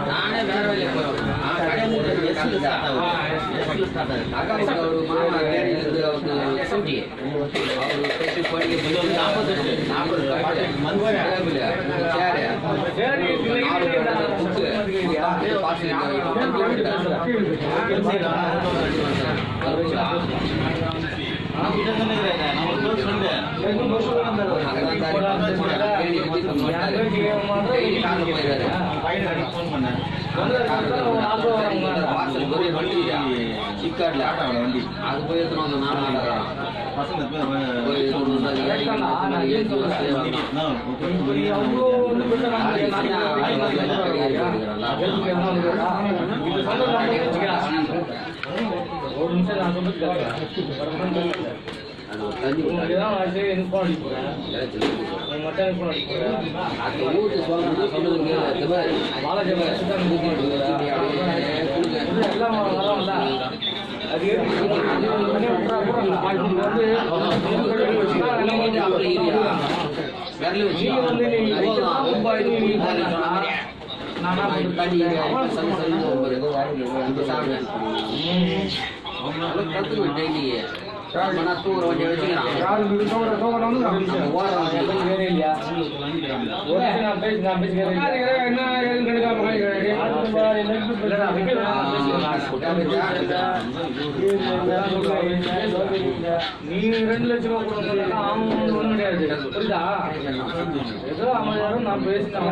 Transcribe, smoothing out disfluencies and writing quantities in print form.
நானே வேற வழியில போறேன். சிக்காட்ல வண்டி அது போய் தூரம் கொஞ்சம் நீ 2 லட்சம் ரூபாய் கொடுத்தா அவன் ஒன்றும் கிடையாது. புரியுதா? ஏதோ 50,000 நான் பேசினேன்.